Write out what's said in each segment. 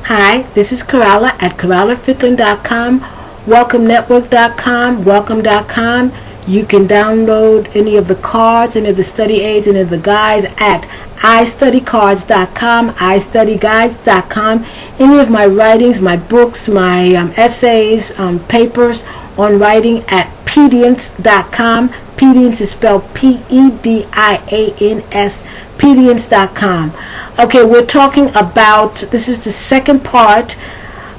Hi, this is Coralla at CorallaFicklin.com, WelcomeNetwork.com, Welcome.com. You can download any of the cards, any of the study aids, any of the guides at iStudyCards.com, iStudyGuides.com. Any of my writings, my books, my essays, papers on writing at Pediance.com. Pediance is spelled P-E-D-I-A-N-S, Pediance.com. Okay, we're talking about, this is the second part.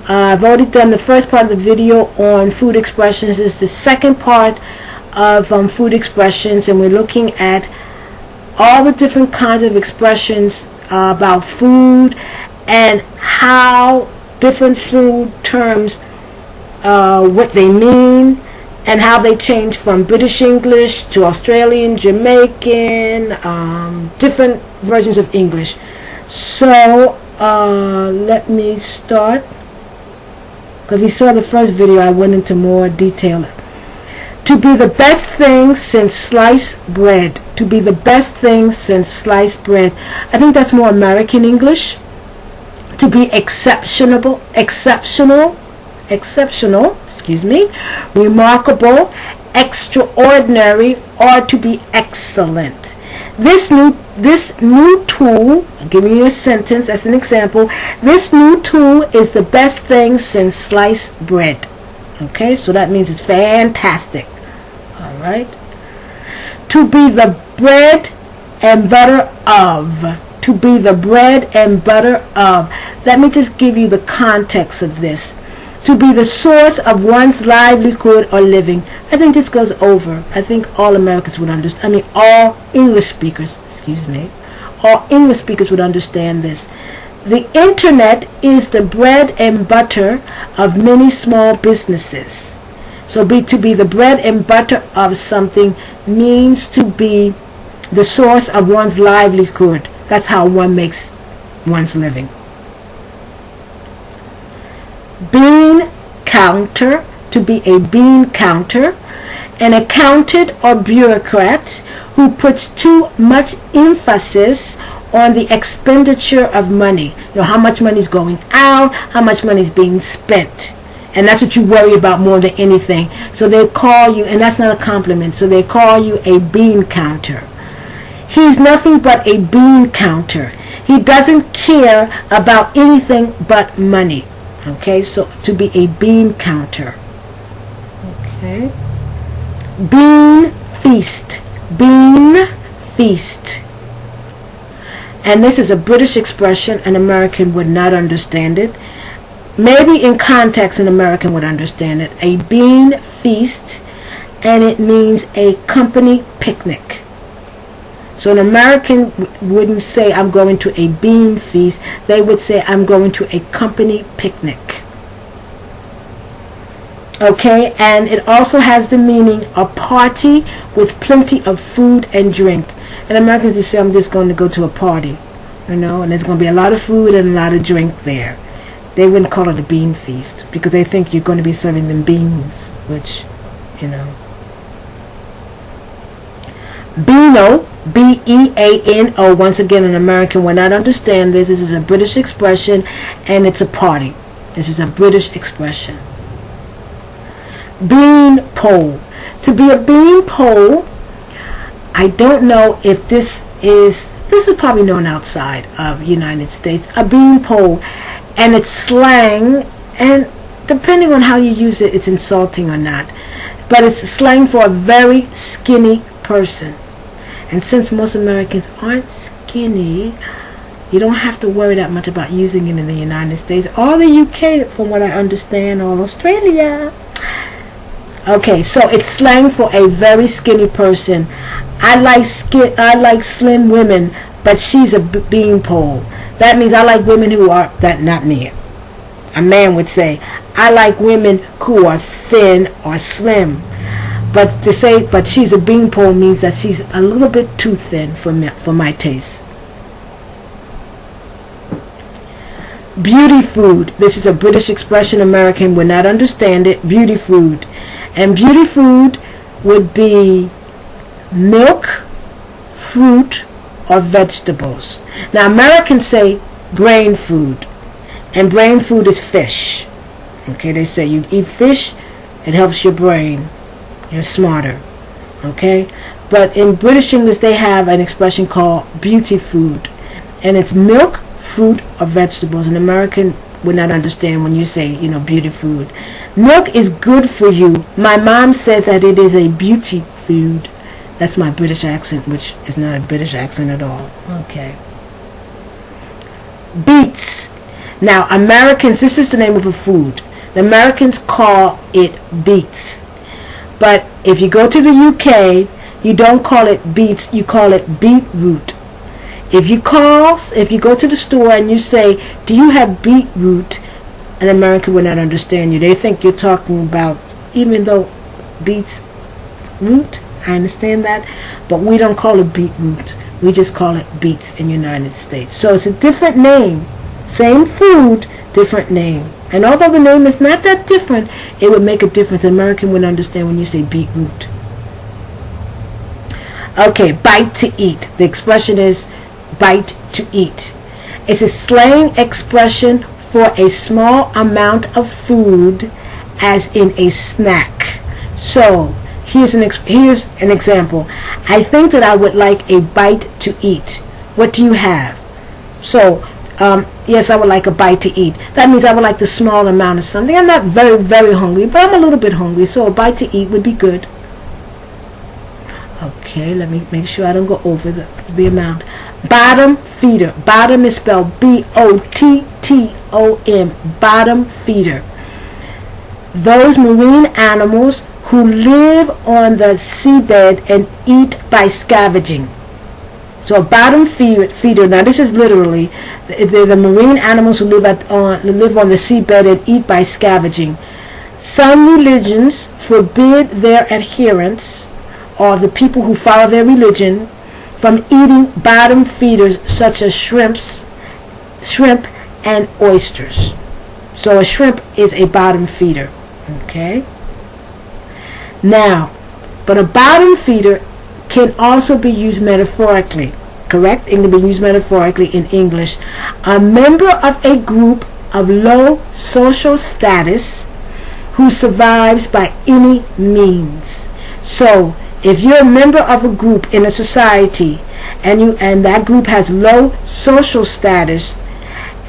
I've already done the first part of the video on food expressions. This is the second part of food expressions, and we're looking at all the different kinds of expressions about food and how different food terms, what they mean, and how they change from British English to Australian, Jamaican, different versions of English. So let me start. Because we saw the first video, I went into more detail. To be the best thing since sliced bread. To be the best thing since sliced bread. I think that's more American English. To be exceptional, remarkable, extraordinary, or to be excellent. This new tool, I'll give you a sentence as an example. This new tool is the best thing since sliced bread. Okay, so that means it's fantastic. All right. To be the bread and butter of. To be the bread and butter of. Let me just give you the context of this. To be the source of one's livelihood or living. I think this goes over. I think all Americans would understand. I mean, all English speakers, all English speakers would understand this. The internet is the bread and butter of many small businesses. So to be the bread and butter of something means to be the source of one's livelihood. That's how one makes one's living. Bean counter, to be a bean counter, an accountant or bureaucrat who puts too much emphasis on the expenditure of money. You know, how much money is going out, how much money is being spent. And that's what you worry about more than anything. So they call you, and that's not a compliment, so they call you a bean counter. He's nothing but a bean counter. He doesn't care about anything but money. Okay, so to be a bean counter. Okay. Bean feast. Bean feast. And this is a British expression. An American would not understand it. Maybe in context an American would understand it. A bean feast, and it means a company picnic. So an American wouldn't say, I'm going to a bean feast. They would say, I'm going to a company picnic. Okay, and it also has the meaning a party with plenty of food and drink. And Americans just say, I'm just going to go to a party, you know, and there's going to be a lot of food and a lot of drink there. They wouldn't call it a bean feast because they think you're going to be serving them beans, which, you know. Beano, B-E-A-N-O. Once again, an American will not understand this. This is a British expression, and it's a party. This is a British expression. Bean pole. To be a bean pole, I don't know if this is probably known outside of the United States. A bean pole, and it's slang, and depending on how you use it, it's insulting or not. But it's slang for a very skinny person. And since most Americans aren't skinny, you don't have to worry that much about using it in the United States or the UK, from what I understand, or Australia. Okay, so it's slang for a very skinny person. I like slim women, but she's a bean pole. That means I like women who are, that not me. A man would say, I like women who are thin or slim. But to say, but she's a bean pole means that she's a little bit too thin for my taste. Beauty food. This is a British expression. American would not understand it. Beauty food. And beauty food would be milk, fruit, or vegetables. Now Americans say brain food. And brain food is fish. Okay, they say you eat fish, it helps your brain. You're smarter. Okay? But in British English, they have an expression called beauty food. And it's milk, fruit, or vegetables. An American would not understand when you say, beauty food. Milk is good for you. My mom says that it is a beauty food. That's my British accent, which is not a British accent at all. Okay. Beets. Now, Americans, this is the name of a food. The Americans call it beets. But if you go to the UK, you don't call it beets, you call it beetroot. If you go to the store and you say, do you have beetroot? An American would not understand you. They think you're talking about, even though beets root, I understand that, but we don't call it beetroot. We just call it beets in the United States. So it's a different name. Same food, different name. And although the name is not that different, it would make a difference. An American would understand when you say beetroot. Okay, bite to eat. The expression is bite to eat. It's a slang expression for a small amount of food, as in a snack. So here's an example. I think that I would like a bite to eat. What do you have? So yes, I would like a bite to eat. That means I would like the small amount of something. I'm not very, very hungry, but I'm a little bit hungry, so a bite to eat would be good. Okay, let me make sure I don't go over the amount. Bottom feeder. Bottom is spelled B-O-T-T-O-M. Bottom feeder. Those marine animals who live on the seabed and eat by scavenging. So a bottom feeder, now this is literally, the marine animals who live on the seabed and eat by scavenging. Some religions forbid their adherents, or the people who follow their religion, from eating bottom feeders such as shrimp and oysters. So a shrimp is a bottom feeder. Okay? Now, but a bottom feeder can also be used metaphorically. Correct? It can be used metaphorically in English. A member of a group of low social status who survives by any means. So, if you're a member of a group in a society and that group has low social status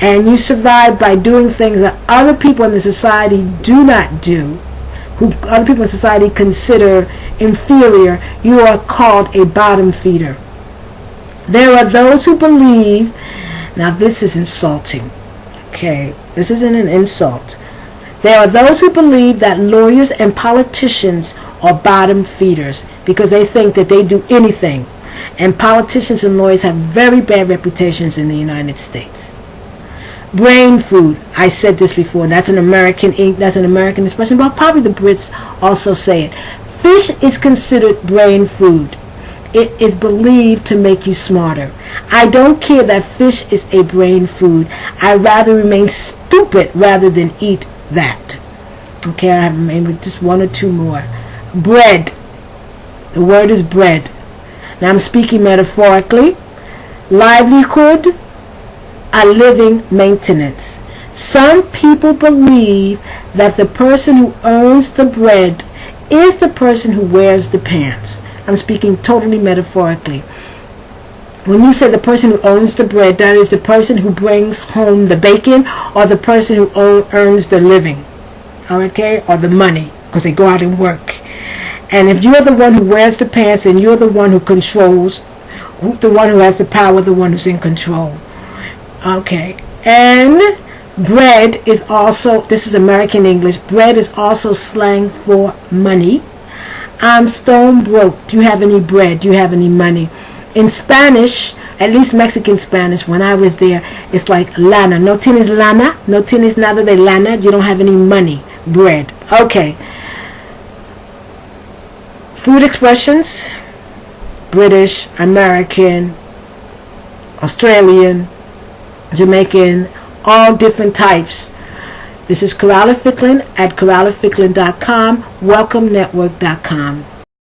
and you survive by doing things that other people in the society do not do, who other people in society consider inferior, you are called a bottom feeder. There are those who believe, now this is insulting, okay, this isn't an insult. There are those who believe that lawyers and politicians are bottom feeders because they think that they do anything. And politicians and lawyers have very bad reputations in the United States. Brain food. I said this before. That's an American expression, but probably the Brits also say it. Fish is considered brain food. It is believed to make you smarter. I don't care that fish is a brain food. I'd rather remain stupid rather than eat that. Okay, I have maybe just one or two more. Bread. The word is bread. Now I'm speaking metaphorically. Livelihood, a living maintenance. Some people believe that the person who earns the bread is the person who wears the pants. I'm speaking totally metaphorically. When you say the person who owns the bread, that is the person who brings home the bacon or the person who earns the living, okay, or the money, because they go out and work. And if you're the one who wears the pants and you're the one who controls, the one who has the power, the one who's in control. Okay. And bread is also, this is American English, bread is also slang for money. I'm stone broke. Do you have any bread? Do you have any money? In Spanish, at least Mexican Spanish, when I was there, it's like lana. No tienes lana. No tienes nada de lana. You don't have any money. Bread. Okay. Food expressions. British, American, Australian, Jamaican, all different types. This is Corrala Ficklin at CorralaFicklin.com, WelcomeNetwork.com.